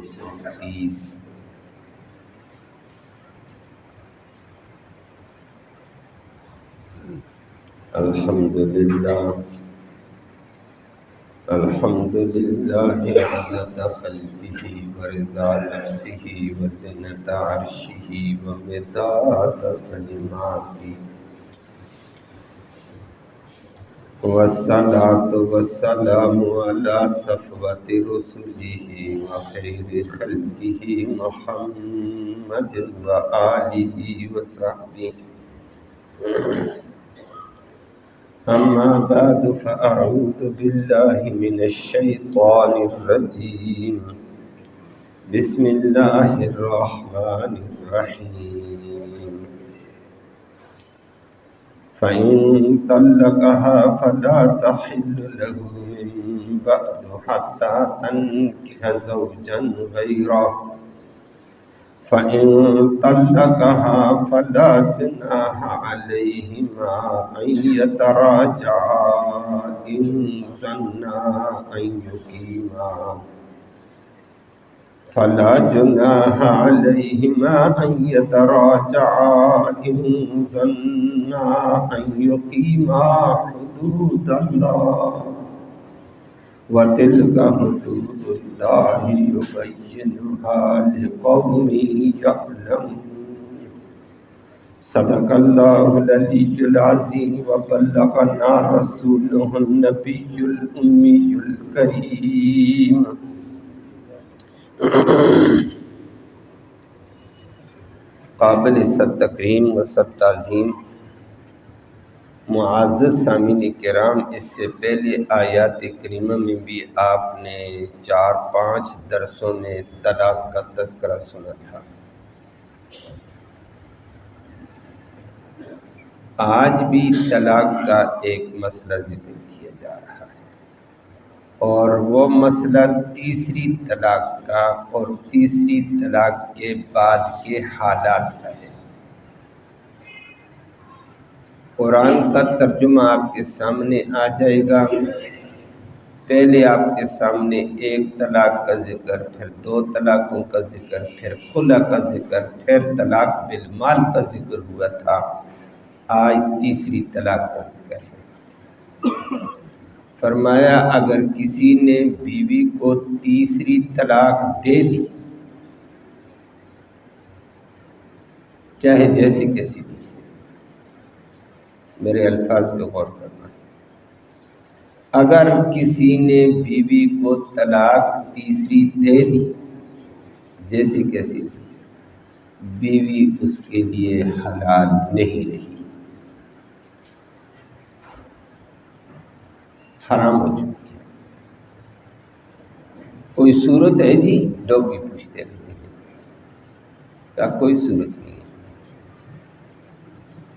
130 الحمدللہ عدد خلقہ ورضا نفسہ وزنۃ عرشہ ومداد کلماتہ والصلاة والسلام علی صفوۃ رسلہ وخیر خلقہ محمد وآلہ وصحبہ اما بعد فاعوذ باللہ من الشیطان الرجیم بسم اللہ الرحمن الرحیم فإن طلقها فلا تحل له من بعد حتى تنكح زوجا غيره فإن طلقها فلا جناح عليهما أن يتراجعا إن ظنا أن يقيما حدود الله وتلك حدود الله يبينها لقوم يعلمون صدق الله العلي العظيم وبلغنا رسوله النبي الأمي الكريم قابل صد تکریم و صد تعظیم معزز سامعین کرام، اس سے پہلے آیات کریمہ میں بھی آپ نے 4-5 درسوں میں طلاق کا تذکرہ سنا تھا۔ آج بھی طلاق کا ایک مسئلہ ذکر کیا جا رہا ہے، اور وہ مسئلہ تیسری طلاق کا اور تیسری طلاق کے بعد کے حالات کا ہے۔ قرآن کا ترجمہ آپ کے سامنے آ جائے گا۔ پہلے آپ کے سامنے ایک طلاق کا ذکر، پھر 2 طلاقوں کا ذکر، پھر خلع کا ذکر، پھر طلاق بالمال کا ذکر ہوا تھا۔ آج تیسری طلاق کا ذکر ہے۔ فرمایا اگر کسی نے بیوی کو تیسری طلاق دے دی، چاہے جیسی کیسی دی، میرے الفاظ پہ غور کرنا، اگر کسی نے بیوی کو طلاق تیسری دے دی، جیسی کیسی دی، بیوی اس کے لیے حلال نہیں رہی، حرام ہو چکی ہے۔ کوئی صورت ہے جی؟ لوگ بھی پوچھتے رہتے ہیں، کیا کوئی صورت نہیں ہے؟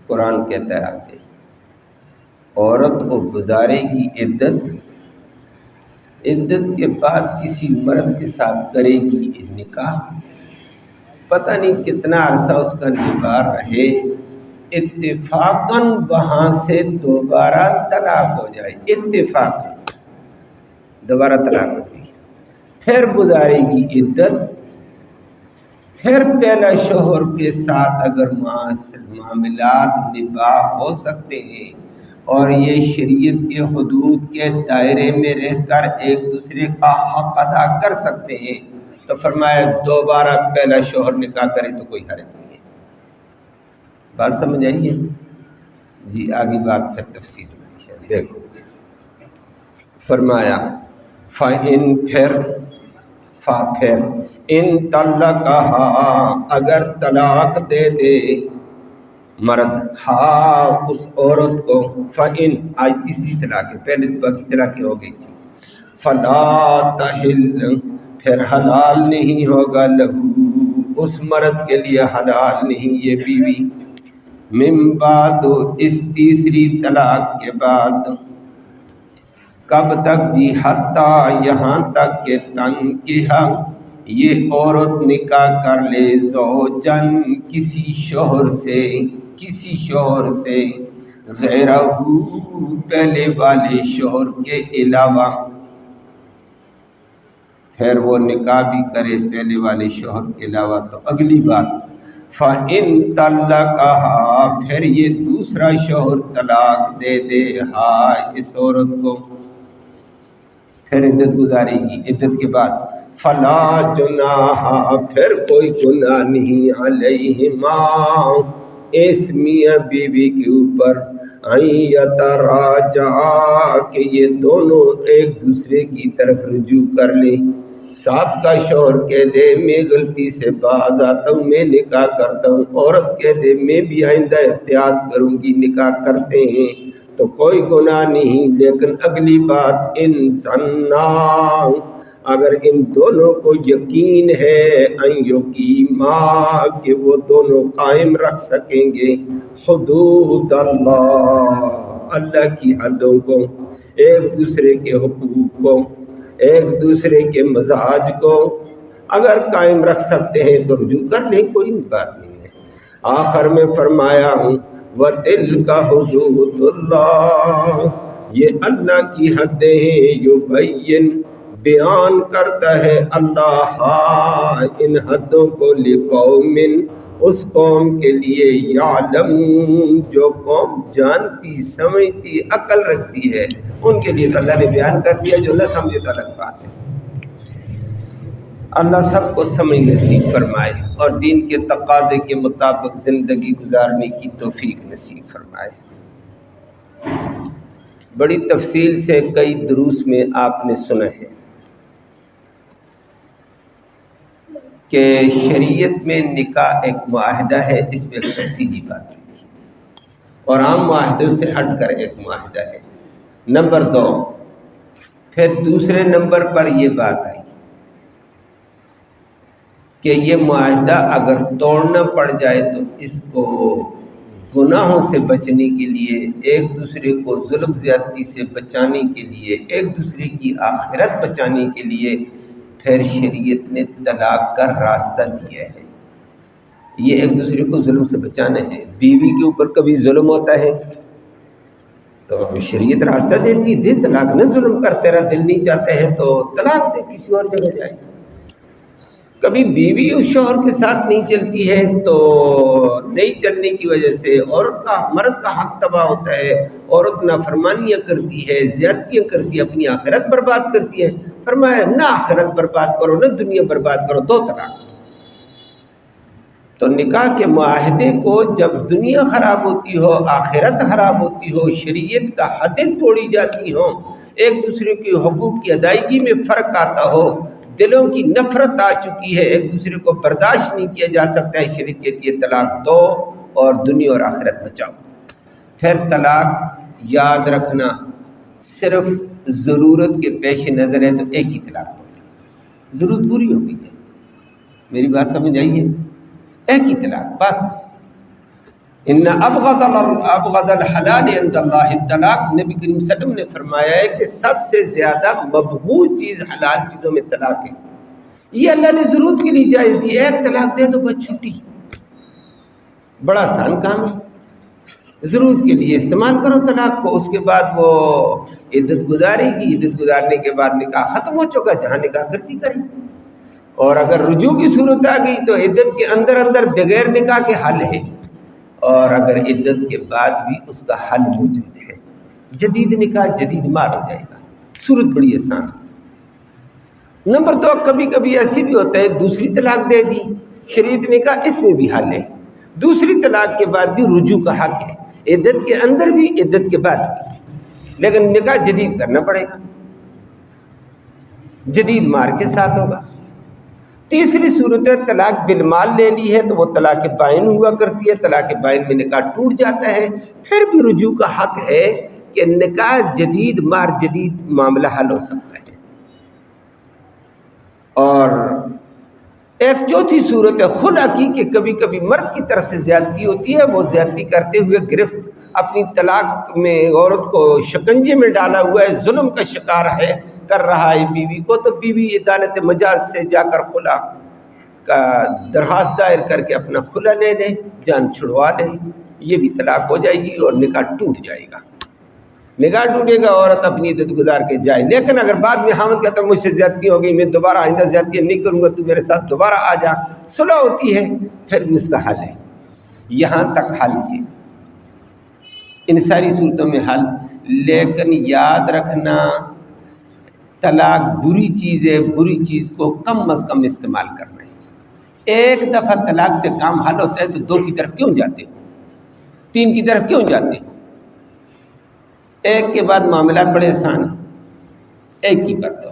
قرآن کہتا ہے آگے، عورت کو گزارے گی عدت کے بعد کسی مرد کے ساتھ کرے گی نکاح، پتہ نہیں کتنا عرصہ اس کا نکاح رہے، اتفاقاً وہاں سے دوبارہ طلاق ہو جائے، اتفاقاً دوبارہ طلاق ہو گئی، پھر گزارے گی عدت، پھر پہلا شوہر کے ساتھ اگر معاملات نباہ ہو سکتے ہیں اور یہ شریعت کے حدود کے دائرے میں رہ کر ایک دوسرے کا حق ادا کر سکتے ہیں، تو فرمایا دوبارہ پہلا شوہر نکاح کرے تو کوئی حرج نہیں ہے۔ بات سمجھ آئیے جی؟ آگے بات پھر تفصیل ہوتی ہے، دیکھو فرمایا فَإِن پھر ان طلقہا اگر طلاق دے دے مرد اس عورت کو، فَإِن آج تیسری طلاق ہے، پہلے باقی طلاقیں ہو گئی تھی، فَلَا تَحِلُّ پھر حلال نہیں ہوگا لہو اس مرد کے لیے حلال نہیں یہ بیوی، من بعد اس تیسری طلاق کے بعد، کب تک جی؟ حتیٰ یہاں تک کہ تنکیہ یہ عورت نکاح کر لے، زوجن کسی شوہر سے غیرہ پہلے والے شوہر کے علاوہ، پھر وہ نکاح بھی کرے پہلے والے شوہر کے علاوہ تو اگلی بات فَإِن طَلَّقَهَا، پھر یہ دوسرا شوہر طلاق دے دے ہاں اس عورت کو، پھر عدت گزارے گی، عدت کے بعد فَلَا جُنَاحَ، پھر کوئی گناہ نہیں علیہما اس میاں بیوی کے اوپر ان یتراجعا کہ یہ دونوں ایک دوسرے کی طرف رجوع کر لیں۔ ساتھ کا شوہر کہہ دے میں غلطی سے باز آتا ہوں، میں نکاح کرتا ہوں، عورت کہہ دے میں بھی آئندہ احتیاط کروں گی، نکاح کرتے ہیں تو کوئی گناہ نہیں۔ لیکن اگلی بات ان ظنا، اگر ان دونوں کو یقین ہے ان یقیما کہ وہ دونوں قائم رکھ سکیں گے حدود اللہ کی حدوں کو، ایک دوسرے کے حقوق کو، ایک دوسرے کے مزاج کو اگر قائم رکھ سکتے ہیں تو رجوع کر لیں، کوئی بات نہیں ہے۔ آخر میں فرمایا ہوں وَتِلْكَ حُدُودُ اللَّهِ، یہ اللہ کی حدیں ہیں، یبین بیان کرتا ہے اللہ ان حدوں کو لقوم اس قوم کے لیے یعلمون جو قوم جانتی سمجھتی عقل رکھتی ہے ان کے لیے تو اللہ نے بیان کر دیا، جو نہ سمجھے تو الگ بات ہے۔ اللہ سب کو سمجھ نصیب فرمائے اور دین کے تقاضے کے مطابق زندگی گزارنے کی توفیق نصیب فرمائے۔ بڑی تفصیل سے کئی دروس میں آپ نے سنا ہے کہ شریعت میں نکاح ایک معاہدہ ہے، اس پہ ایک تفصیلی بات ہوئی تھی، اور عام معاہدوں سے ہٹ کر ایک معاہدہ ہے۔ نمبر 2، پھر دوسرے نمبر پر یہ بات آئی کہ یہ معاہدہ اگر توڑنا پڑ جائے تو اس کو گناہوں سے بچنے کے لیے، ایک دوسرے کو ظلم زیادتی سے بچانے کے لیے، ایک دوسرے کی آخرت بچانے کے لیے پھر شریعت نے طلاق کا راستہ دیا ہے۔ یہ ایک دوسرے کو ظلم سے بچانا ہے۔ بیوی کے اوپر کبھی ظلم ہوتا ہے تو شریعت راستہ دیتی ہے، دے طلاق، نہ ظلم کر، تیرا دل نہیں چاہتا ہے تو طلاق دے، کسی اور جگہ جائے۔ کبھی بیوی اس شوہر کے ساتھ نہیں چلتی ہے تو نہیں چلنے کی وجہ سے مرد کا حق تباہ ہوتا ہے، عورت نافرمانیاں کرتی ہے، زیادتیاں کرتی ہے، اپنی آخرت برباد کرتی ہے۔ فرمایا نہ آخرت برباد کرو نہ دنیا برباد کرو، 2 طلاق۔ تو نکاح کے معاہدے کو جب دنیا خراب ہوتی ہو، آخرت خراب ہوتی ہو، شریعت کا حدیں توڑی جاتی ہوں، ایک دوسرے کے حقوق کی ادائیگی میں فرق آتا ہو، دلوں کی نفرت آ چکی ہے، ایک دوسرے کو برداشت نہیں کیا جا سکتا ہے، شریعت کہتی ہے طلاق دو اور دنیا اور آخرت بچاؤ۔ پھر طلاق یاد رکھنا صرف ضرورت کے پیش نظر ہے تو ایک ہی طلاق دو، ضرورت پوری ہو گئی ہے، میری بات سمجھ آئیے، ایک ہی طلاق بس۔ ان ابغض الحلال عند اللہ الطلاق، نبی کریم صلی اللہ علیہ وسلم نے فرمایا ہے کہ سب سے زیادہ مبغوض چیز حلال چیزوں میں طلاق ہے۔ یہ اللہ نے ضرورت کے لیے جائز دی، ایک طلاق دے دو بس چھٹی، بڑا آسان کام ہے۔ ضرورت کے لیے استعمال کرو طلاق کو، اس کے بعد وہ عدت گزارے گی، عدت گزارنے کے بعد نکاح ختم ہو چکا، جہاں نکاح کرتی کرے، اور اگر رجوع کی صورت آ گئی تو عدت کے اندر بغیر نکاح کے حل ہے، اور اگر عدت کے بعد بھی اس کا حل موجود ہے، جدید نکاح جدید مار ہو جائے گا، صورت بڑی آسان۔ نمبر 2، کبھی کبھی ایسی بھی ہوتا ہے دوسری طلاق دے دی، شریعت نے کہا اس میں بھی حل ہے، دوسری طلاق کے بعد بھی رجوع کا حق ہے، عدت کے اندر بھی عدت کے بعد بھی، لیکن نکاح جدید کرنا پڑے گا، جدید مار کے ساتھ ہوگا۔ تیسری صورت ہے طلاق بالمال لے لی ہے تو وہ طلاق بائن ہوا کرتی ہے، طلاق بائن میں نکاح ٹوٹ جاتا ہے، پھر بھی رجوع کا حق ہے کہ نکاح جدید مار جدید معاملہ حل ہو سکتا ہے۔ اور ایک چوتھی صورت ہے خلع کی، کہ کبھی کبھی مرد کی طرف سے زیادتی ہوتی ہے، وہ زیادتی کرتے ہوئے گرفت اپنی طلاق میں عورت کو شکنجے میں ڈالا ہوا ہے، ظلم کا شکار ہے، کر رہا ہے بیوی کو، تو بیوی عدالت مجاز سے جا کر خلع کا درخواست دائر کر کے اپنا خلع لے لے، جان چھڑوا لے، یہ بھی طلاق ہو جائے گی اور نکاح ٹوٹ جائے گا۔ نگاہ ٹوٹے گا، عورت اپنی عدت گزار کے جائے. لیکن اگر بعد میں خاوند کہتا ہے مجھ سے زیادتی ہو گئی، میں دوبارہ آئندہ زیادتی نہیں کروں گا، تو میرے ساتھ دوبارہ آ جا، صلح ہوتی ہے، پھر بھی اس کا حل ہے. یہاں تک حل ہے، ان ساری صورتوں میں حل. لیکن یاد رکھنا طلاق بری چیز ہے، بری چیز کو کم از کم استعمال کرنا ہے. ایک دفعہ طلاق سے کام حل ہوتا ہے تو دو کی طرف کیوں جاتے ہو، تین کی طرف کیوں جاتے ہو؟ ایک کے بعد معاملات بڑے آسان ہیں، ایک کی پر دو.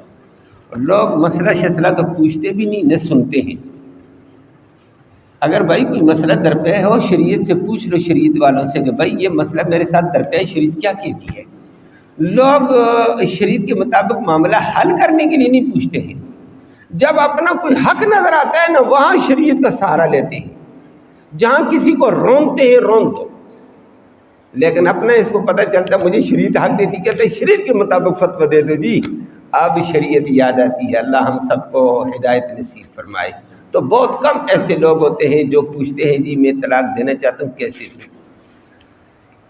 لوگ مسئلہ شسلہ تو پوچھتے بھی نہیں، نہ سنتے ہیں. اگر بھائی کوئی مسئلہ درپے ہو شریعت سے پوچھ لو، شریعت والوں سے کہ بھائی یہ مسئلہ میرے ساتھ درپے ہے، شریعت کیا کہتی ہے. لوگ شریعت کے مطابق معاملہ حل کرنے کے لیے نہیں پوچھتے ہیں. جب اپنا کوئی حق نظر آتا ہے نا، وہاں شریعت کا سہارا لیتے ہیں. جہاں کسی کو رونتے ہیں رون دو، لیکن اپنا اس کو پتہ چلتا مجھے شریعت حق دیتی، کہتے شریعت کے مطابق فتویٰ دے دو جی. اب شریعت یاد آتی ہے. اللہ ہم سب کو ہدایت نصیب فرمائے. تو بہت کم ایسے لوگ ہوتے ہیں جو پوچھتے ہیں جی میں طلاق دینا چاہتا ہوں کیسے دوں.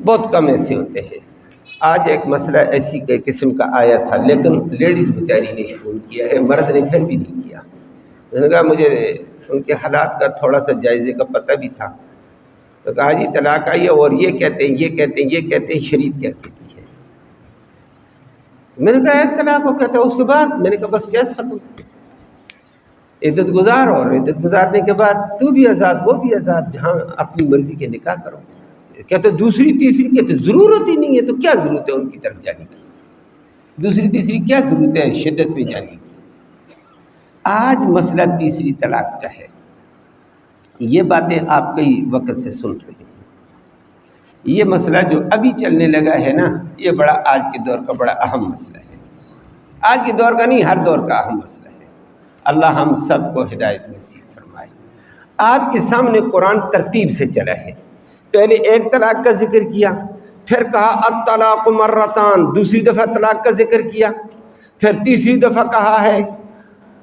بہت کم ایسے ہوتے ہیں. آج ایک مسئلہ ایسی قسم کا آیا تھا، لیکن لیڈیز بیچاری نے فون کیا ہے، مرد نے پھر بھی نہیں کیا. میں نے کہا مجھے ان کے حالات کا تھوڑا سا جائزے کا پتہ بھی تھا. تو کہا جی طلاق آئی ہے اور یہ کہتے ہیں یہ کہتے ہیں یہ کہتے ہیں، شریعت کیا کہتی ہے. میں نے کہا ایک طلاق کو کہتا ہے، اس کے بعد میں نے کہا بس کیس ختم، عدت گزار، اور عدت گزارنے کے بعد تو بھی آزاد وہ بھی آزاد، جہاں اپنی مرضی کے نکاح کرو. کہتے دوسری تیسری، کہتے ضرورت ہی نہیں ہے، تو کیا ضرورت ہے ان کی طرف جانے کی، دوسری تیسری کیا ضرورت ہے شدت میں جانے کی. آج مسئلہ تیسری طلاق کا ہے. یہ باتیں آپ کئی وقت سے سن رہے ہیں. یہ مسئلہ جو ابھی چلنے لگا ہے نا، یہ بڑا آج کے دور کا بڑا اہم مسئلہ ہے. آج کے دور کا نہیں، ہر دور کا اہم مسئلہ ہے. اللہ ہم سب کو ہدایت نصیب فرمائے. آپ کے سامنے قرآن ترتیب سے چلا ہے. پہلے ایک طلاق کا ذکر کیا، پھر کہا الطلاق مرتان، دوسری دفعہ طلاق کا ذکر کیا، پھر تیسری دفعہ کہا ہے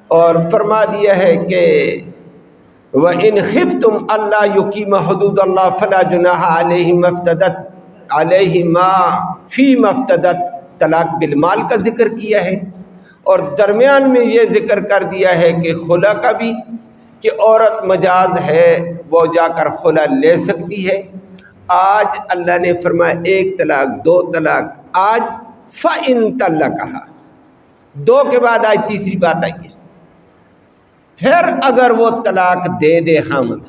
اور فرما دیا ہے کہ وَإِنْ خِفْتُمْ أَلَّا يُقِيمَ حُدُودَ اللَّهِ فَلَا جُنَاحَ عَلَيْهِ مَا فِي مَا افْتَدَتْ. طلاق بالمال کا ذکر کیا ہے، اور درمیان میں یہ ذکر کر دیا ہے کہ خلا کا بھی، کہ عورت مجاز ہے وہ جا کر خلا لے سکتی ہے. آج اللہ نے فرمایا ایک طلاق، دو طلاق. آج فَإِن طَلَّقَهَا، دو کے بعد آج تیسری بات آئی ہے. پھر اگر وہ طلاق دے دے خامد،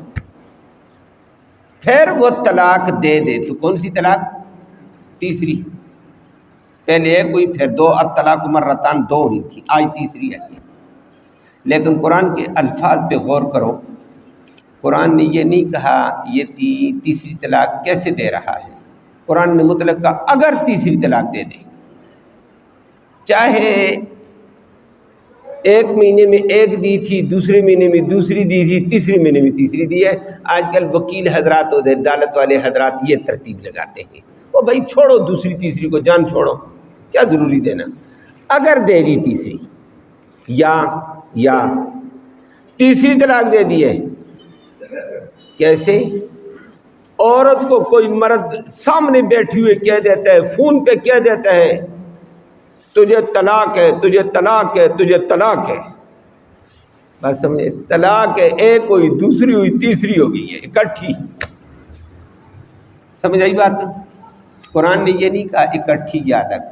پھر وہ طلاق دے دے، تو کون سی طلاق؟ تیسری. پہلے ایک ہوئی پھر دو، الطلاق مرتان دو ہی تھی، آج تیسری آئی ہے. لیکن قرآن کے الفاظ پہ غور کرو. قرآن نے یہ نہیں کہا یہ تیسری طلاق کیسے دے رہا ہے. قرآن نے مطلق کہا اگر تیسری طلاق دے دے، چاہے ایک مہینے میں ایک دی تھی، دوسرے مہینے میں دوسری دی تھی، تیسرے مہینے میں تیسری دی ہے. آج کل وکیل حضرات اور عدالت والے حضرات یہ ترتیب لگاتے ہیں، وہ بھائی چھوڑو دوسری تیسری کو، جان چھوڑو، کیا ضروری دینا. اگر دے دی تیسری یا تیسری طلاق دے دی ہے، کیسے؟ عورت کو کوئی مرد سامنے بیٹھی ہوئے کہہ دیتا ہے، فون پہ کہہ دیتا ہے تجھے طلاق ہے، تجھے طلاق ہے، تجھے طلاق ہے. بس سمجھے، طلاق ہے، ایک ہوئی، دوسری ہوئی، تیسری ہو گئی ہے اکٹھی. سمجھ آئی بات؟ قرآن نے یہ نہیں کہا اکٹھی یا الگ.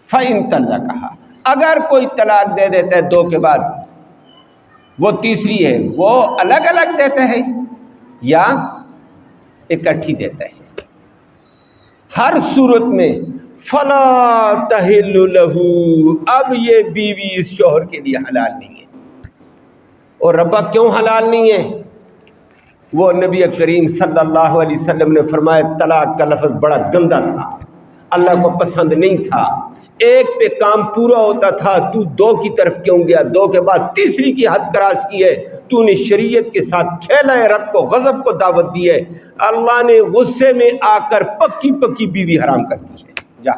فَإِن طَلَّقَهَا، اگر کوئی طلاق دے دیتا ہے دو کے بعد، وہ تیسری ہے، وہ الگ الگ دیتا ہے یا اکٹھی دیتا ہے. ہر صورت میں فَلَا تَحِلُّ لَهُ، اب یہ بیوی اس شوہر کے لیے حلال نہیں ہے. اور ربا کیوں حلال نہیں ہے؟ وہ نبی کریم صلی اللہ علیہ وسلم نے فرمایا طلاق کا لفظ بڑا گندا تھا، اللہ کو پسند نہیں تھا. ایک پہ کام پورا ہوتا تھا، تو دو کی طرف کیوں گیا؟ دو کے بعد تیسری کی حد کراس کی ہے. تو نے شریعت کے ساتھ کھیلا ہے، رب کو غضب کو دعوت دی ہے. اللہ نے غصے میں آ کر پکی پکی بیوی حرام کر دی ہے. جا،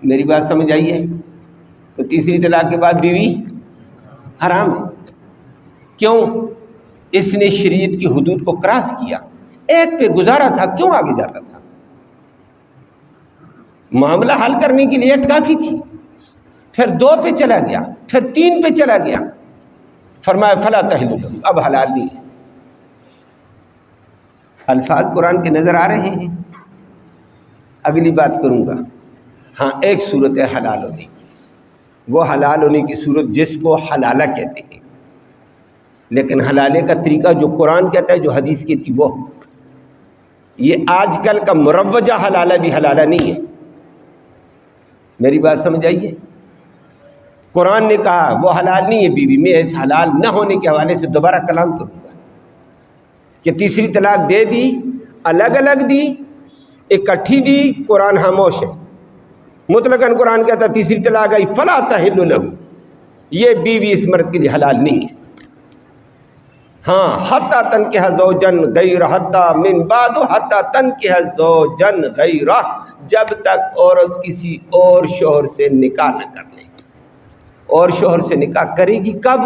میری بات سمجھ آئی ہے؟ تو تیسری طلاق کے بعد بیوی حرام ہے. کیوں؟ اس نے شریعت کی حدود کو کراس کیا. ایک پہ گزارا تھا، کیوں آگے جاتا تھا؟ معاملہ حل کرنے کے لیے کافی تھی، پھر 2 پہ چلا گیا، پھر 3 پہ چلا گیا، فرمایا فلا تحل لہ، اب حلال نہیں ہے۔ الفاظ قرآن کے نظر آ رہے ہیں۔ اگلی بات کروں گا، ہاں ایک صورت ہے حلال ہونے کی، وہ حلال ہونے کی صورت جس کو حلالہ کہتے ہیں، لیکن حلالے کا طریقہ جو قرآن کہتا ہے، جو حدیث کی تھی وہ، یہ آج کل کا مروجہ حلالہ بھی حلالہ نہیں ہے۔ میری بات سمجھ آئیے؟ قرآن نے کہا وہ حلال نہیں ہے بیوی، میں اس حلال نہ ہونے کے حوالے سے دوبارہ کلام کروں گا کہ تیسری طلاق دے دی، الگ الگ دی، اکٹھی دی، قرآن خاموش ہے۔ مطلقاً قرآن کہتا ہے تیسری طلاق آئی فلا تحل لہ، یہ بیوی اس مرد کے لیے حلال نہیں ہے۔ ہاں حتی تنکح زوجا غیرہ، حتی من بعد حتی تنکح زوجا غیرہ، جب تک عورت کسی اور شوہر سے نکاح نہ کر لے۔ اور شوہر سے نکاح کرے گی کب؟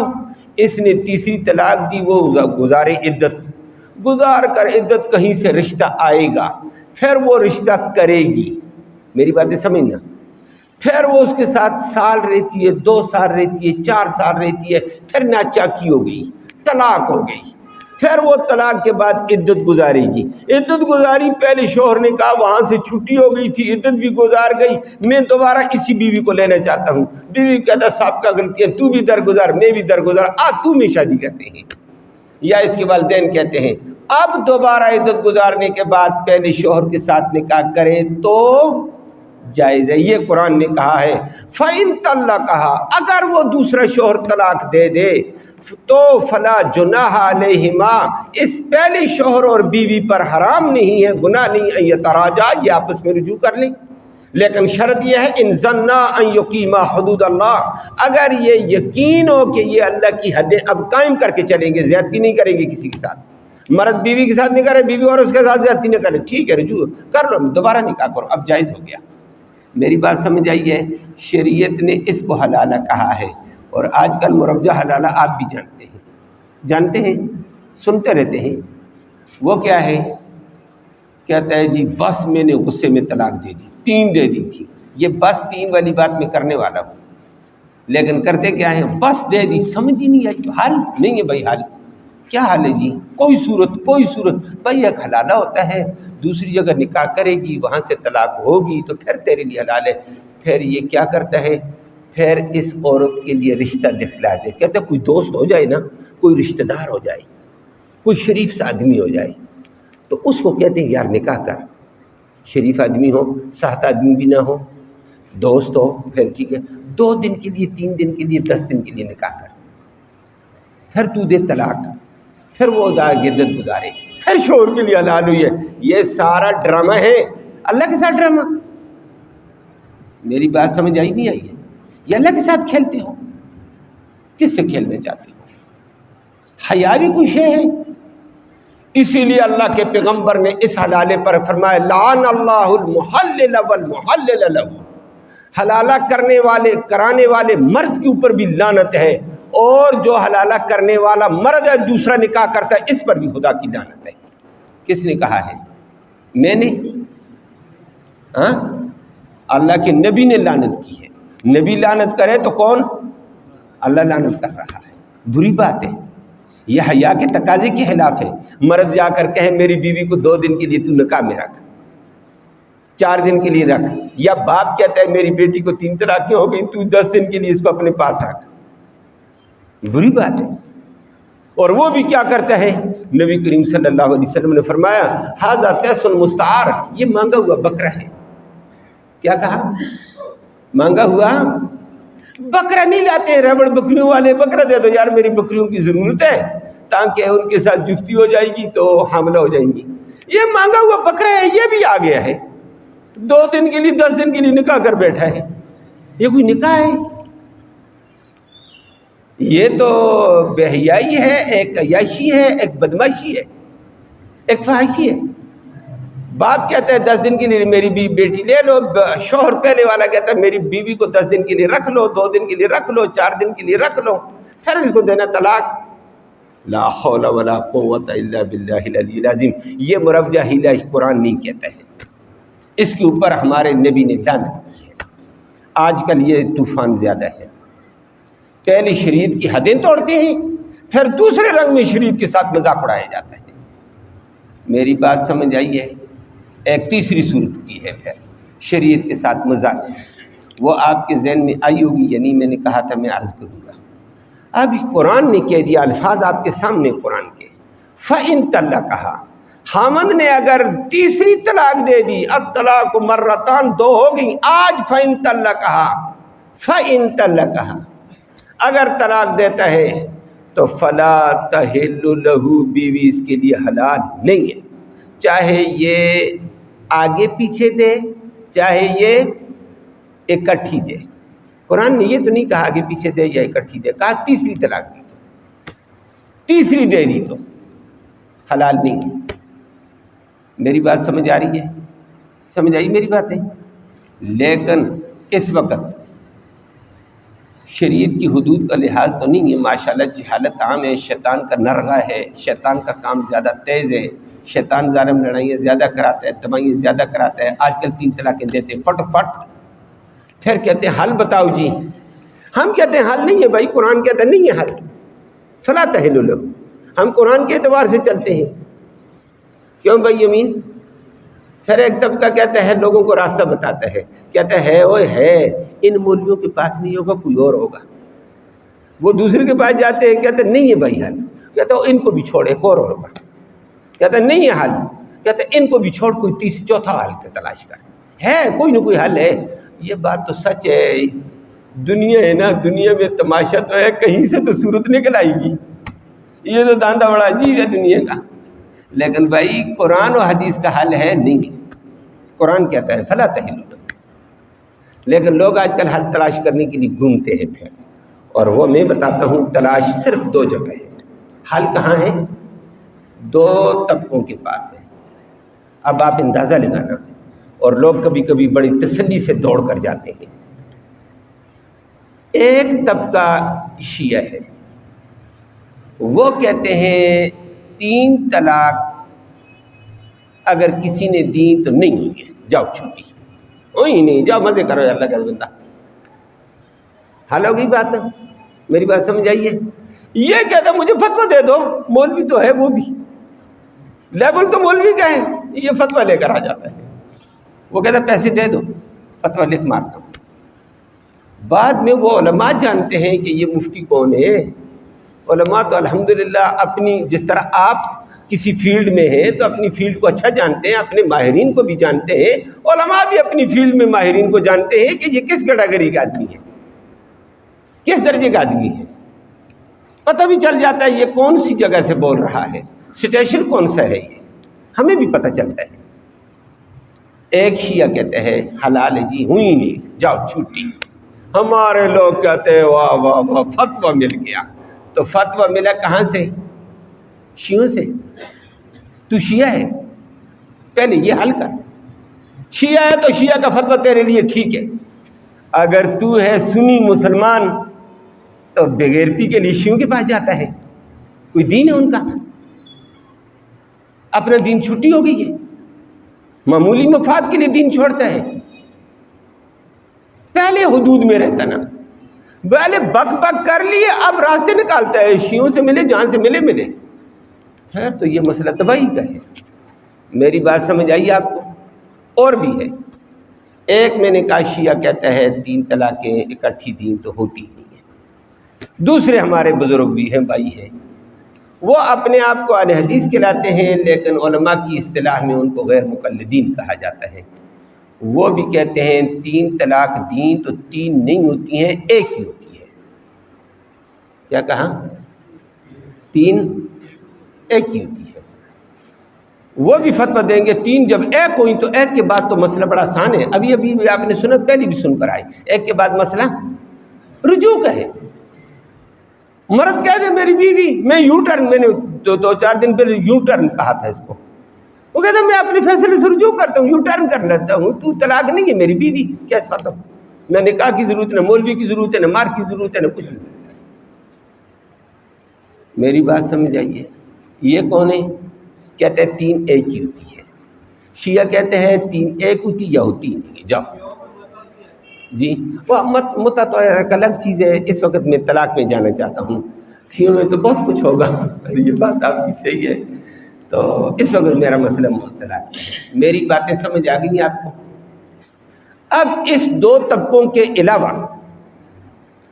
اس نے تیسری طلاق دی، وہ گزارے عدت، گزار کر عدت کہیں سے رشتہ آئے گا، پھر وہ رشتہ کرے گی۔ میری باتیں سمجھنا، پھر وہ اس کے ساتھ سال رہتی ہے، 2 سال رہتی ہے، 4 سال رہتی ہے، پھر ناچاکی ہو گئی، طلاق ہو گئی، پھر وہ طلاق کے بعد عدت گزارے گی۔ عدت گزاری، پہلے شوہر نے کہا وہاں سے چھٹی ہو گئی تھی، عدت بھی گزار گئی، میں دوبارہ اسی بیوی کو لینا چاہتا ہوں۔ بیوی کہتا صاحب کا غلطی ہے، تو بھی درگزار میں بھی درگزار، تو میں شادی کرتے ہیں۔ یا اس کے والدین کہتے ہیں اب دوبارہ عدت گزارنے کے بعد پہلے شوہر کے ساتھ نکاح کرے تو جائز ہے۔ یہ قرآن نے کہا ہے فَإِن طَلَّقَهَا، اگر وہ دوسرا شوہر طلاق دے دے تو فَلَا جُنَاحَ عَلَيْهِمَا، اس پہلے شوہر اور بیوی پر حرام نہیں ہے، گناہ نہیں ہے، يَتَرَاجَعَا، یہ آپس میں رجوع کر لیں، لیکن شرط یہ ہے ان ظنّا ان یقیما حدود اللہ، اگر یہ یقین ہو کہ یہ اللہ کی حدیں اب قائم کر کے چلیں گے، زیادتی نہیں کریں گے کسی کے ساتھ۔ مرد بیوی کے ساتھ نہیں کرے، بیوی اور اس کے ساتھ زیادتی نہیں کرے، ٹھیک ہے رجوع کر لو، دوبارہ نکاح کرو، اب جائز ہو گیا۔ میری بات سمجھ آئی ہے؟ شریعت نے اس کو حلالہ کہا ہے، اور آج کل مروجہ حلالہ آپ بھی جانتے ہیں، سنتے رہتے ہیں۔ وہ کیا ہے؟ کہتا ہے جی بس میں نے غصے میں طلاق دے دی، 3 دے دی تھی۔ یہ بس 3 والی بات میں کرنے والا ہوں، لیکن کرتے کیا ہیں؟ بس دے دی، سمجھ ہی نہیں آئی، حل نہیں ہے بھائی، حل کیا حل ہے جی؟ کوئی صورت بھائی، ایک حلالہ ہوتا ہے، دوسری جگہ نکاح کرے گی، وہاں سے طلاق ہوگی تو پھر تیرے لیے حلال ہے۔ پھر یہ کیا کرتا ہے؟ پھر اس عورت کے لیے رشتہ دکھلا دے، کہتے کوئی دوست ہو جائے نا، کوئی رشتہ دار ہو جائے، کوئی شریف سا آدمی ہو جائے، تو اس کو کہتے ہیں یار نکاح کر، شریف آدمی ہو، سخت آدمی بھی نہ ہو، دوست ہو، پھر ٹھیک ہے 2 دن کے لیے، 3 دن کے لیے، 10 دن کے لیے نکاح کر، پھر تو دے طلاق، پھر وہ عدت گزارے، پھر شوہر کے لیے حلال ہوئی ہے۔ یہ سارا ڈرامہ ہے، اللہ کے ساتھ ڈرامہ۔ میری بات سمجھ آئی نہیں آئی ہے؟ یہ اللہ کے ساتھ کھیلتے ہو، کس سے کھیلنے چاہتے ہو؟ حیا بھی کوئی شے ہے؟ اسی لیے اللہ کے پیغمبر نے اس حلالے پر فرمایا لعن اللہ المحلل والمحلل لہ، حلالہ کرنے والے، کرانے والے مرد کے اوپر بھی لعنت ہے، اور جو حلالہ کرنے والا مرد ہے دوسرا نکاح کرتا ہے، اس پر بھی خدا کی لعنت ہے۔ کس نے کہا ہے؟ میں نے؟ ہاں، اللہ کے نبی نے لعنت کی ہے۔ نبی لعنت کرے تو کون؟ اللہ لعنت کر رہا ہے، بری بات ہے، یہ حیا کے تقاضے کے خلاف ہے۔ مرد جا کر کہے میری بیوی کو 2 دن کے لیے تو نکاح میں رکھ، 4 دن کے لیے رکھ، یا باپ کہتا ہے میری بیٹی کو 3 طلاقیں ہو گئی، تو 10 دن کے لیے اس کو اپنے پاس رکھ، بری بات ہے۔ اور وہ بھی کیا کرتا ہے؟ نبی کریم صلی اللہ علیہ وسلم نے فرمایا ھذا تیس المستعار، یہ مانگا ہوا بکرا ہے۔ کیا کہا؟ مانگا ہوا بکرا نہیں لاتے، ربڑ بکریوں والے بکرا دے دو یار، میری بکریوں کی ضرورت ہے تاکہ ان کے ساتھ جفتی ہو جائے گی تو حاملہ ہو جائیں گی، یہ مانگا ہوا بکرا ہے، یہ بھی آ گیا ہے، 2 دن کے لیے 10 دن کے لیے نکاح کر بیٹھا ہے، یہ کوئی نکاح ہے؟ یہ تو بے حیائی ہے، ایک عیاشی ہے، ایک بدماشی ہے، ایک فحاشی ہے۔ باپ کہتا ہے 10 دن کے لیے میری بیٹی لے لو، شوہر پہلے والا کہتا ہے میری بیوی کو 10 دن کے لیے رکھ لو، 2 دن کے لیے رکھ لو، 4 دن کے لیے رکھ لو، پھر اس کو دینا طلاق۔ لا حول ولا قوت الا باللہ العلی العظیم، یہ مرجع حیلہ قرآن نہیں کہتا ہے۔ اس کے اوپر ہمارے نبی نے لعنت کی ہے۔ آج کل یہ طوفان زیادہ ہے، پہلے شریعت کی حدیں توڑتے ہیں، پھر دوسرے رنگ میں شریعت کے ساتھ مذاق اڑایا جاتا ہے۔ میری بات سمجھ آئی ہے؟ ایک تیسری صورت کی ہے پھر شریعت کے ساتھ مذاق، وہ آپ کے ذہن میں آئی ہوگی یا نہیں، میں نے کہا تھا میں عرض کروں گا۔ اب قرآن نے کہہ دیا، الفاظ آپ کے سامنے قرآن کے، فَإِن طَلَّقَهَا، خامند نے اگر تیسری طلاق دے دی، الطلاق مرتان، دو ہو گئی، آج فَإِن طَلَّقَهَا، فَإِن طَلَّقَهَا، اگر طلاق دیتا ہے تو فَلَا تَحِلُّ لَهُ، بیوی اس کے لیے حلال نہیں ہے، چاہے یہ آگے پیچھے دے چاہے یہ اکٹھی دے۔ قرآن نے یہ تو نہیں کہا آگے پیچھے دے یا اکٹھی دے، کہا تیسری طلاق دی تو، تیسری دے دی تو حلال نہیں ہے۔ میری بات سمجھ آ رہی ہے؟ سمجھ آئی میری باتیں؟ لیکن اس وقت شریعت کی حدود کا لحاظ تو نہیں ہے، ماشاءاللہ جہالت عام ہے، شیطان کا نرغہ ہے، شیطان کا کام زیادہ تیز ہے، شیطان ظالم لڑائیاں زیادہ کراتا ہے، تباہیاں زیادہ کراتا ہے۔ آج کل 3 طلاقیں دیتے ہیں فٹ فٹ، پھر کہتے ہیں حل بتاؤ جی، ہم کہتے ہیں حل نہیں ہے بھائی، قرآن کہتا ہے نہیں ہے حل، فلا تحل لہ، ہم قرآن کے اعتبار سے چلتے ہیں، کیوں بھائی یمین؟ پھر ایک طبقہ کہتا ہے لوگوں کو راستہ بتاتا ہے، کہتا ہے اوئے ہے ان مولویوں کے پاس نہیں ہوگا، کوئی اور ہوگا۔ وہ دوسرے کے پاس جاتے ہیں، کہتے ہیں نہیں ہے بھائی حل، کہتا ہے ان کو بھی چھوڑے، ایک اور ہوگا، کہتا ہے نہیں ہے حل، کہتا ہے ان کو بھی چھوڑ، کوئی چوتھا حل کا تلاش کر، ہے کوئی نہ کوئی حل ہے۔ یہ بات تو سچ ہے، دنیا ہے نا، دنیا میں تماشا تو ہے، کہیں سے تو صورت نکل آئے گی، یہ تو داندہ بڑا عجیب ہے دنیا کا۔ لیکن بھائی قرآن و حدیث کا حل ہے نہیں، قرآن کہتا ہے فلا تحل لہ، لیکن لوگ آج کل حل تلاش کرنے کے لیے گھومتے ہیں پھر، اور وہ میں بتاتا ہوں تلاش صرف 2 جگہ ہے، حل کہاں ہے؟ 2 طبقوں کے پاس ہے۔ اب آپ اندازہ لگانا، اور لوگ کبھی کبھی بڑی تسلی سے دوڑ کر جاتے ہیں۔ ایک طبقہ شیعہ ہے، وہ کہتے ہیں 3 طلاق اگر کسی نے دی تو نہیں ہوئی ہے، جاؤ چھٹی، وہی نہیں، جاؤ مزے کرو اللہ کا بندہ، حل ہو گئی بات۔ میری بات سمجھ آئی ہے؟ یہ کہتا ہے مجھے فتویٰ دے دو، مولوی تو ہے، وہ بھی لیبل تو مولوی کا ہے، یہ فتویٰ لے کر آ جاتا ہے، وہ کہتا ہے پیسے دے دو، فتویٰ لکھ مارتا ہوں۔ بعد میں وہ علماء جانتے ہیں کہ یہ مفتی کون ہے۔ علماء تو الحمدللہ اپنی، جس طرح آپ کسی فیلڈ میں ہیں تو اپنی فیلڈ کو اچھا جانتے ہیں، اپنے ماہرین کو بھی جانتے ہیں، علماء بھی اپنی فیلڈ میں ماہرین کو جانتے ہیں کہ یہ کس کیٹیگری کا آدمی ہے، کس درجے کا آدمی ہے، پتہ بھی چل جاتا ہے یہ کون سی جگہ سے بول رہا ہے، سٹیشن کون سا ہے، یہ ہمیں بھی پتہ چلتا ہے۔ ایک شیعہ کہتے ہیں حلال ہے جی، ہوئی نہیں، جاؤ چھٹی۔ ہمارے لوگ کہتے ہیں واہ واہ واہ فتویٰ مل گیا، تو فتویٰ ملا کہاں سے؟ شیعوں سے۔ تو شیعہ ہے، پہلے یہ حل کر، شیعہ ہے تو شیعہ کا فتویٰ تیرے لیے ٹھیک ہے، اگر تو ہے سنی مسلمان تو بغیرتی کے لیے شیعوں کے پاس جاتا ہے، کوئی دین ہے ان کا؟ اپنا دین چھٹی ہو گئی ہے، معمولی مفاد کے لیے دین چھوڑتا ہے۔ پہلے حدود میں رہتا نا، پہلے بک بک کر لیے، اب راستے نکالتا ہے، شیعوں سے ملے، جہاں سے ملے ملے، پھر تو یہ مسئلہ تباہی کا ہے۔ میری بات سمجھ آئی آپ کو؟ اور بھی ہے، ایک میں نے کہا شیعہ کہتا ہے 3 طلاقیں اکٹھی دیں تو ہوتی نہیں ہے۔ دوسرے ہمارے بزرگ بھی ہیں، بھائی ہیں، وہ اپنے آپ کو اہل حدیث کہلاتے ہیں، لیکن علماء کی اصطلاح میں ان کو غیر مقلدین کہا جاتا ہے۔ وہ بھی کہتے ہیں 3 طلاق دیں تو 3 نہیں ہوتی ہیں، ایک ہی ہوتی ہے۔ کیا کہا؟ 3 ایک ہی ہوتی ہے۔ وہ بھی فتویٰ دیں گے 3 جب ایک ہوئی تو ایک کے بعد تو مسئلہ بڑا آسان ہے، ابھی بھی آپ نے سنا، پہلی بھی سن کر آئے، ایک کے بعد مسئلہ رجوع کا ہے۔ مرد کہہ دے میری بیوی، میں یو ٹرن، میں نے 2-4 دن پہلے یو ٹرن کہا تھا اس کو، وہ کہتا میں اپنے فیصلے سے رجوع کرتا ہوں، یو ٹرن کر لیتا ہوں، تو طلاق نہیں ہے میری بیوی، کیسا تھا؟ نہ نکاح کی ضرورت، نہ مولوی کی ضرورت ہے، نہ مار کی ضرورت ہے، نہ کچھ نہیں۔ میری بات سمجھ آئیے؟ یہ کون ہے؟ کہتے ہیں 3 ایک ہی ہوتی ہے۔ شیعہ کہتے ہیں 3 ایک ہوتی یا ہوتی نہیں. جاؤ جی، وہ متع تو ایک الگ چیز ہے. اس وقت میں طلاق میں جانا چاہتا ہوں. شیعوں میں تو بہت کچھ ہوگا، یہ بات آپ کی صحیح ہے. تو اس وقت میرا مسئلہ طلاق ہے. میری باتیں سمجھ آ گئی آپ کو؟ اب اس 2 طبقوں کے علاوہ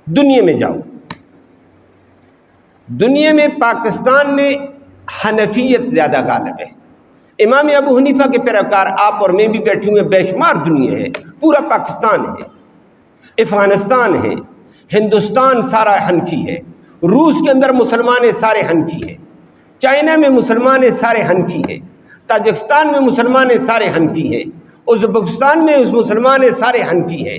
دنیا میں جاؤ. دنیا میں پاکستان میں حنفیت زیادہ غالب ہے. امام ابو حنیفہ کے پیروکار آپ اور میں بھی بیٹھے ہوئے بے شمار دنیا ہے. پورا پاکستان ہے، افغانستان ہے، ہندوستان سارا حنفی ہے. روس کے اندر مسلمان سارے حنفی ہیں، چائنا میں مسلمان سارے حنفی ہیں، تاجکستان میں مسلمان سارے حنفی ہیں، ازبکستان میں مسلمان سارے حنفی ہیں،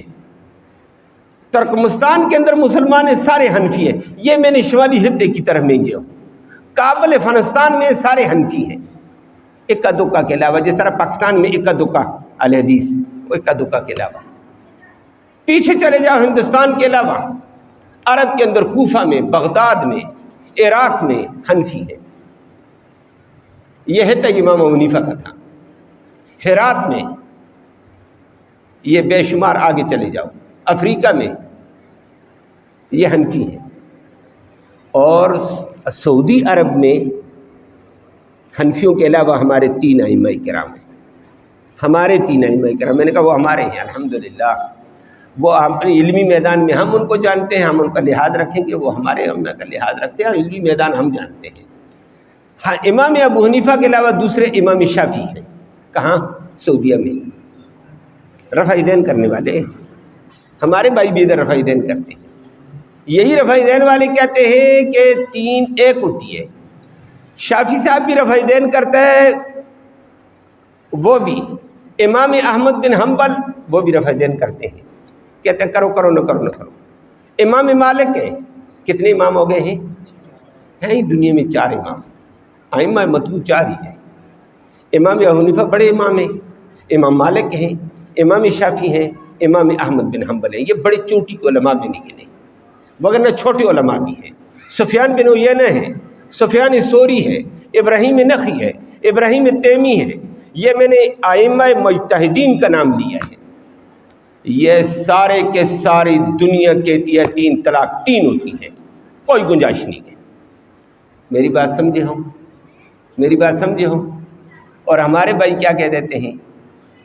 ترکمستان کے اندر مسلمان سارے حنفی ہیں. یہ میں نے شمالی خطے کی طرف میں گیا ہوں. کابل افغانستان میں سارے حنفی ہیں اکا دکا کے علاوہ. جس طرح پاکستان میں اکا دکا اہل حدیث، وہ اکا دکا کے علاوہ. پیچھے چلے جاؤ ہندوستان کے علاوہ عرب کے اندر کوفہ میں، بغداد میں، عراق میں حنفی ہے. یہ ہے تو امام ابو حنیفہ کا تھا. ہرات میں، یہ بے شمار. آگے چلے جاؤ افریقہ میں یہ حنفی ہیں. اور سعودی عرب میں حنفیوں کے علاوہ ہمارے 3 ائمہ کرام ہیں. ہمارے 3 ائمہ کرام، میں نے کہا وہ ہمارے ہیں الحمدللہ. وہ اپنے علمی میدان میں ہم ان کو جانتے ہیں، ہم ان کا لحاظ رکھیں گے، وہ ہمارے ائمہ کا لحاظ رکھتے ہیں. علمی میدان ہم جانتے ہیں. ہاں، امام ابو حنیفہ کے علاوہ دوسرے امام شافعی ہیں. کہاں؟ سعودیہ میں. رفع دین کرنے والے ہمارے بھائی بھی ادھر رفع دین کرتے ہیں. یہی رفع دین والے کہتے ہیں کہ 3 ایک ہوتی ہے. شافعی صاحب بھی رفع دین کرتا ہے، وہ بھی. امام احمد بن حنبل وہ بھی رفع دین کرتے ہیں، کہتے ہیں کرو کرو نہ کرو نہ کرو. امام مالک ہیں. کتنے امام ہو گئے ہیں ہی دنیا میں؟ 4 امام. ائمہ مطبوع 4 ہی ہیں. امام ابو حنیفہ بڑے امام ہیں، امام مالک ہیں، امام شافعی ہیں، امام احمد بن حنبل ہیں. یہ بڑے چوٹی کے علماء بھی نہیں گنے، وگرنہ چھوٹے علماء بھی ہیں. سفیان بن عیینہ ہے، سفیان ثوری ہے، ابراہیم نخعی ہے، ابراہیم تیمی ہے. یہ میں نے ائمہ مجتہدین کا نام لیا ہے. یہ سارے کے ساری دنیا کے یہ 3 طلاق 3 ہوتی ہیں، کوئی گنجائش نہیں ہے. میری بات سمجھے ہوں؟ میری بات سمجھے ہوں؟ اور ہمارے بھائی کیا کہہ دیتے ہیں؟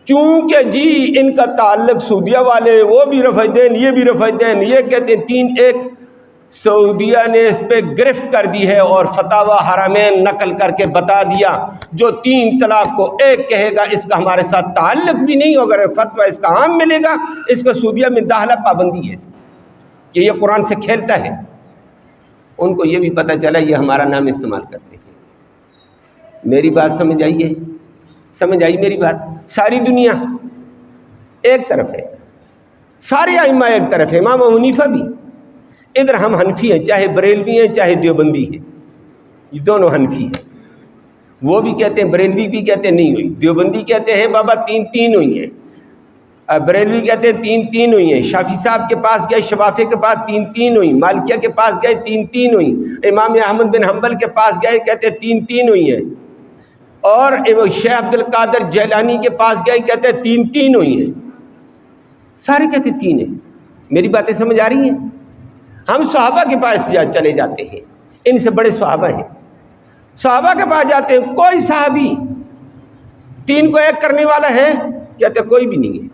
چونکہ جی ان کا تعلق سعودیہ والے، وہ بھی رفع دین، یہ بھی رفع دین. یہ کہتے ہیں 3 ایک. سعودیہ نے اس پہ گرفت کر دی ہے اور فتاوی حرمین نقل کر کے بتا دیا جو 3 طلاق کو ایک کہے گا اس کا ہمارے ساتھ تعلق بھی نہیں ہوگا. فتویٰ اس کا عام ملے گا. اس کا سعودیہ میں داخلہ پابندی ہے کہ یہ قرآن سے کھیلتا ہے. ان کو یہ بھی پتہ چلا یہ ہمارا نام استعمال کرتے ہیں. میری بات سمجھ آئی ہے؟ سمجھ آئی میری بات؟ ساری دنیا ایک طرف ہے، سارے ائمہ ایک طرف ہے. امام ابو حنیفہ بھی. ادھر ہم حنفی ہیں، چاہے بریلوی ہیں چاہے دیوبندی ہیں، یہ دونوں حنفی ہیں. وہ بھی کہتے ہیں، بریلوی بھی کہتے ہیں نہیں ہوئی، دیوبندی کہتے ہیں بابا 3 ہوئی ہیں، بریلوی کہتے ہیں 3 ہوئی ہیں. شافعی صاحب کے پاس گئے، شفافے کے پاس 3 ہوئی. مالکیہ کے پاس گئے 3 ہوئی. امام احمد بن حنبل کے پاس گئے، کہتے ہیں 3 ہوئی ہیں. اور شیخ عبد القادر جیلانی کے پاس گئے، کہتے ہیں 3 ہوئی ہیں. سارے کہتے ہیں 3 ہیں. میری باتیں سمجھ آ رہی ہیں؟ ہم صحابہ کے پاس چلے جاتے ہیں، ان سے بڑے صحابہ ہیں. صحابہ کے پاس جاتے ہیں، کوئی صحابی 3 کو ایک کرنے والا ہے؟ کہتے ہیں کوئی بھی نہیں ہے.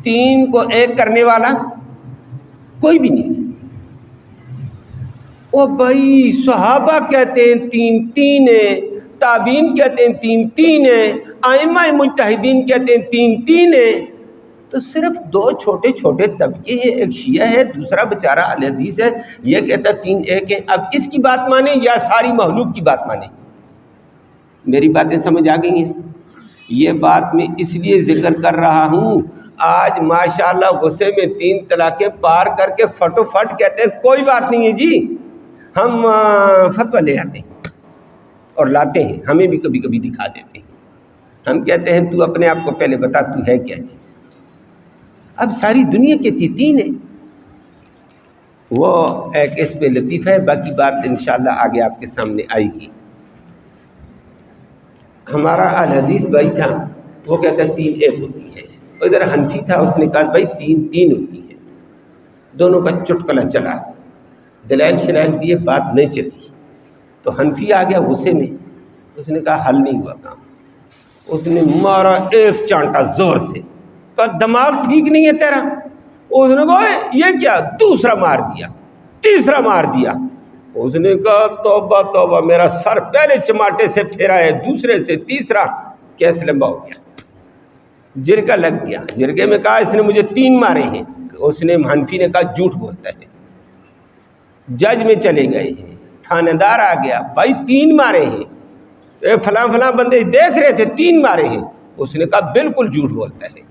3 کو ایک کرنے والا کوئی بھی نہیں ہے. او بھائی، صحابہ کہتے ہیں 3 ہیں، تابعین کہتے ہیں 3 ہیں، ائمہ مجتہدین کہتے ہیں 3 ہیں. تو صرف 2 چھوٹے چھوٹے طبقے ہیں، ایک شیعہ ہے، دوسرا بیچارہ اہل حدیث ہے. یہ کہتا 3 ایک ہیں. اب اس کی بات مانیں یا ساری مخلوق کی بات مانیں؟ میری باتیں سمجھ آ گئی ہیں؟ یہ بات میں اس لیے ذکر کر رہا ہوں، آج ماشاءاللہ غصے میں 3 طلاقیں پار کر کے فٹو فٹ کہتے ہیں کوئی بات نہیں ہے جی، ہم فتویٰ لے آتے ہیں اور لاتے ہیں، ہمیں بھی کبھی کبھی دکھا دیتے ہیں. ہم کہتے ہیں تو اپنے آپ کو پہلے بتا تو ہے کیا چیز. اب ساری دنیا کے 3 ہیں. وہ ایک اس پہ لطیفہ ہے، باقی بات انشاءاللہ آگے آپ کے سامنے آئے گی. ہمارا الحدیث بھائی تھا، وہ کہتا ہے 3 ایک ہوتی ہے، اور ادھر حنفی تھا، اس نے کہا بھائی 3 ہوتی ہیں۔ دونوں کا چٹکلا چلا، دلائل شلائل دیے، بات نہیں چلی۔ تو حنفی آ گیا غصے میں، اس نے کہا حل نہیں ہوا کام۔ اس نے مارا ایک چانٹا زور سے، کہا دماغ ٹھیک نہیں ہے تیرا؟ اس نے کہا یہ کیا؟ دوسرا مار دیا، تیسرا مار دیا۔ اس نے کہا توبہ توبہ، میرا سر پہلے چماٹے سے پھیرا ہے، دوسرے سے، تیسرا، کیس لمبا ہو گیا، جرگہ لگ گیا۔ جرگے میں کہا اس نے مجھے 3 مارے ہیں۔ اس نے حنفی نے کہا جھوٹ بولتا ہے۔ جج میں چلے گئے ہیں، تھانے دار آ گیا، بھائی 3 مارے ہیں، فلاں فلاں بندے دیکھ رہے تھے 3 مارے ہیں۔ اس نے کہا بالکل جھوٹ بولتا ہے،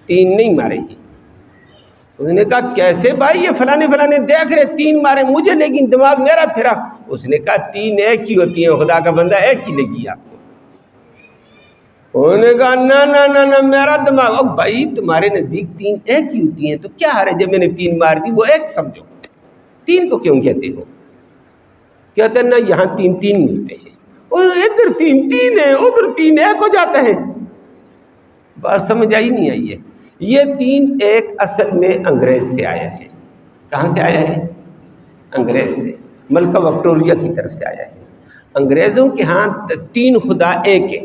3 نہیں مارے ہیں۔ اس نے کہا کیسے بھائی، یہ فلانے فلانے دیکھ رہے 3 مارے مجھے، لیکن دماغ میرا پھرا۔ اس نے کہا 3 ایک ہی ہوتی ہیں، خدا کا بندہ ایک ہی لگی آپ کو۔ انہوں نے کہا نہ میرا دماغ، او بھائی تمہارے نزدیک 3 ایک ہی ہوتی ہیں تو کیا حرج ہے، جب میں نے 3 مار دی وہ ایک سمجھو، 3 کو کیوں کہتے ہو؟ کہتے ہیں نا یہاں 3 نہیں ہوتے ہیں، ادھر 3 ہے، ادھر 3 ایک ہو جاتا ہے۔ بات سمجھ آئی نہیں آئی ہے؟ یہ 3 ایک اصل میں انگریز سے آیا ہے۔ کہاں سے آیا ہے؟ انگریز سے، ملکہ وکٹوریہ کی طرف سے آیا ہے۔ انگریزوں کے ہاں 3 خدا ایک ہے،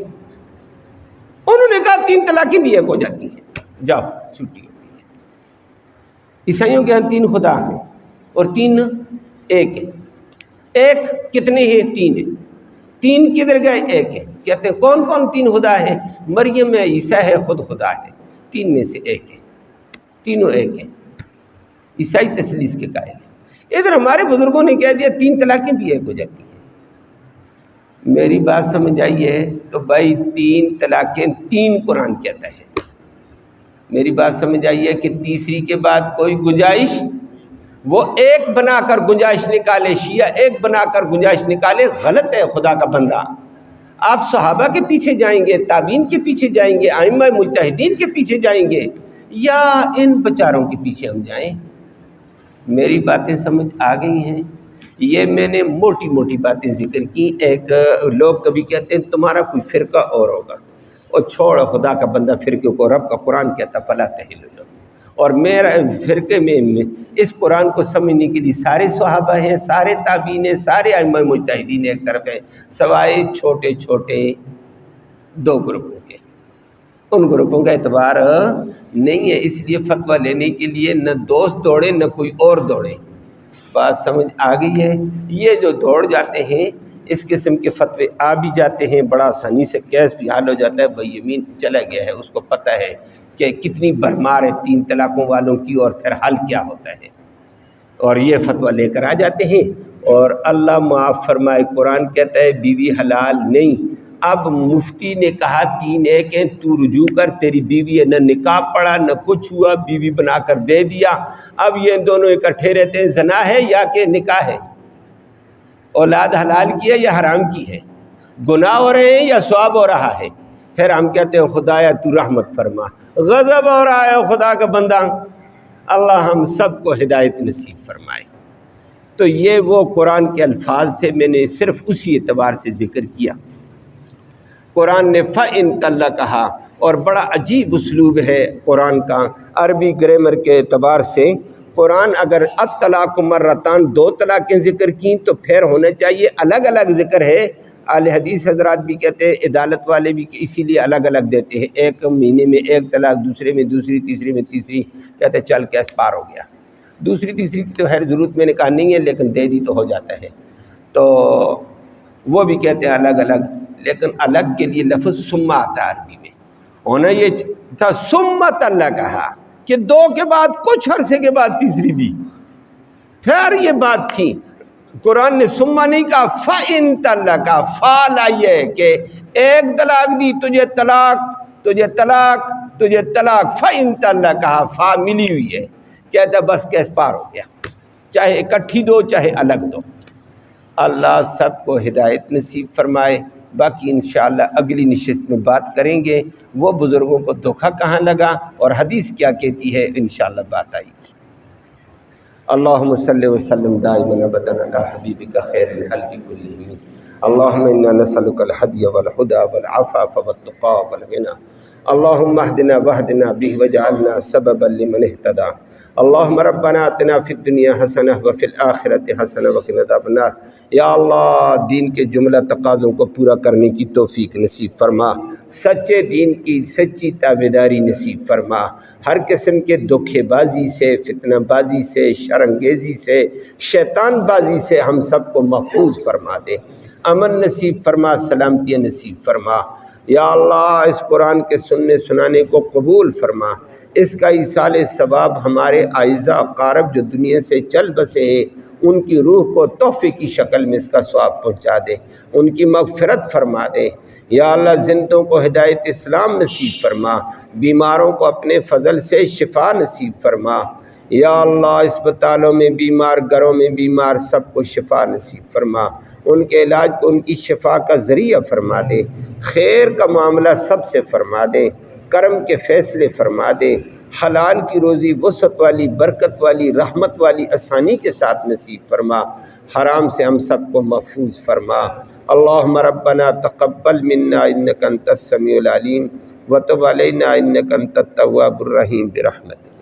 انہوں نے کہا 3 طلاقیں بھی ایک ہو جاتی ہیں، جاؤ چھٹی ہو گئی ہے۔ عیسائیوں کے ہاں 3 خدا ہیں اور 3 ایک ہیں۔ ایک کتنے ہیں؟ 3 ہیں۔ 3 کدھر گئے؟ ایک ہے۔ کہتے ہیں کون کون 3 خدا ہیں؟ مریم ہے، عیسیٰ ہے، خود خدا ہے، 3 میں سے ایک ہے، تینوں ایک ہیں۔ عیسائی تثلیث کے قائل ہیں۔ ادھر ہمارے بزرگوں نے کہہ دیا 3 طلاقیں بھی ایک ہو جاتی ہیں۔ میری بات سمجھ آئی ہے؟ تو بھائی 3 طلاقیں 3 قرآن کہتا ہے۔ میری بات سمجھ آئی ہے کہ تیسری کے بعد کوئی گنجائش، وہ ایک بنا کر گنجائش نکالے، شیعہ ایک بنا کر گنجائش نکالے، غلط ہے خدا کا بندہ۔ آپ صحابہ کے پیچھے جائیں گے، تابعین کے پیچھے جائیں گے، ائمہ مجتہدین کے پیچھے جائیں گے، یا ان بیچاروں کے پیچھے ہم جائیں؟ میری باتیں سمجھ آ گئی ہیں؟ یہ میں نے موٹی موٹی باتیں ذکر کی۔ ایک لوگ کبھی کہتے ہیں تمہارا کوئی فرقہ اور ہوگا، اور چھوڑ خدا کا بندہ فرقے کو، رب کا قرآن کہتا فلا تحل لہ، اور میرا فرقے میں اس قرآن کو سمجھنے کے لیے سارے صحابہ ہیں، سارے تابعین ہیں، سارے ائمہ مجتہدین ایک طرف ہیں، سوائے چھوٹے چھوٹے 2 گروپوں کے۔ ان گروپوں کا اعتبار نہیں ہے، اس لیے فتویٰ لینے کے لیے نہ دوست دوڑے نہ کوئی اور دوڑے۔ بات سمجھ آ گئی ہے؟ یہ جو دوڑ جاتے ہیں اس قسم کے فتوے آ بھی جاتے ہیں، بڑا آسانی سے کیس بھی حل ہو جاتا ہے، بھائی یمین چلا گیا ہے، اس کو پتہ ہے کہ کتنی بھرمار ہے 3 طلاقوں والوں کی، اور پھر حل کیا ہوتا ہے، اور یہ فتویٰ لے کر آ جاتے ہیں۔ اور اللہ معاف فرمائے، قرآن کہتا ہے بیوی حلال نہیں۔ اب مفتی نے کہا 3 ایک ہیں، تو رجوع کر، تیری بیوی ہے، نہ نکاح پڑا نہ کچھ ہوا، بیوی بنا کر دے دیا، اب یہ دونوں اکٹھے رہتے ہیں، زنا ہے یا کہ نکاح ہے؟ اولاد حلال کی ہے یا حرام کی ہے؟ گناہ ہو رہے ہیں یا ثواب ہو رہا ہے؟ پھر ہم کہتے ہیں خدایا تو رحمت فرما، غضب ہو رہا ہے خدا کا بندہ، اللہ ہم سب کو ہدایت نصیب فرمائے۔ تو یہ وہ قرآن کے الفاظ تھے، میں نے صرف اسی اعتبار سے ذکر کیا۔ قرآن نے فَإِن طَلَّقَ کہا، اور بڑا عجیب اسلوب ہے قرآن کا، عربی گرامر کے اعتبار سے۔ قرآن اگر الطلاق مرتان 2 طلاقیں ذکر کیں تو پھر ہونا چاہیے الگ الگ ذکر ہے۔ اہل حدیث حضرات بھی کہتے ہیں، عدالت والے بھی اسی لیے الگ الگ دیتے ہیں، 1 مہینے میں 1 طلاق، دوسرے میں دوسری، تیسری میں تیسری، کہتے ہیں چل کیس پار ہو گیا۔ دوسری تیسری کی تو خیر ضرورت میں نے کہا نہیں ہے، لیکن دے دی تو ہو جاتا ہے، تو وہ بھی کہتے ہیں الگ الگ۔ لیکن الگ کے لیے لفظ ثم آتا ہے عربی میں، ہونا یہ تھا ثم طلق کہا کہ 2 کے بعد کچھ عرصے کے بعد تیسری دی، پھر یہ بات تھی۔ قرآن نے ثم نہیں کہا، فَإِن طَلَّقَ، فا لائیے کہ 1 طلاق دی، تجھے طلاق، تجھے طلاق، تجھے طلاق، فَإِن طَلَّقَ کہا، فا ملی ہوئی ہے، کہتا بس کیس پار ہو گیا، چاہے اکٹھی دو چاہے الگ دو۔ اللہ سب کو ہدایت نصیب فرمائے۔ باقی انشاءاللہ اگلی نشست میں بات کریں گے، وہ بزرگوں کو دھوکہ کہاں لگا اور حدیث کیا کہتی ہے، انشاءاللہ بات آئے گی۔ اللہم صلی وسلم دائما ابدا علی حبیبک خیر الخلق کلہم اللهم إنا نسألك الهدي والهدى والعفاف والتقى والغنى. اللهم اهدنا واهدنا به واجعلنا سببا لمن اهتدى. اللهم ربنا آتنا فی الدنیا حسنہ وفی الآخرۃ حسنہ وقنا عذاب النار. یا اللہ دین کے جملہ تقاضوں کو پورا کرنے کی توفیق نصیب فرما، سچے دین کی سچی تابعداری نصیب فرما، ہر قسم کے دھوکے بازی سے، فتنہ بازی سے، شرانگیزی سے، شیطان بازی سے ہم سب کو محفوظ فرما دے، امن نصیب فرما، سلامتی نصیب فرما. یا اللہ اس قرآن کے سننے سنانے کو قبول فرما، اس کا ایصال ثواب ہمارے اعزا اقارب جو دنیا سے چل بسے ہیں ان کی روح کو تحفے کی شکل میں اس کا ثواب پہنچا دے، ان کی مغفرت فرما دے. یا اللہ زندوں کو ہدایت اسلام نصیب فرما، بیماروں کو اپنے فضل سے شفا نصیب فرما. یا اللہ اسپتالوں میں بیمار، گھروں میں بیمار سب کو شفا نصیب فرما، ان کے علاج کو ان کی شفا کا ذریعہ فرما دے، خیر کا معاملہ سب سے فرما دے، کرم کے فیصلے فرما دے، حلال کی روزی وسعت والی، برکت والی، رحمت والی آسانی کے ساتھ نصیب فرما، حرام سے ہم سب کو محفوظ فرما. اللہم ربنا تقبل منا انک انت السمیع العلیم وتب علینا انک انت التواب الرحیم برحمتک.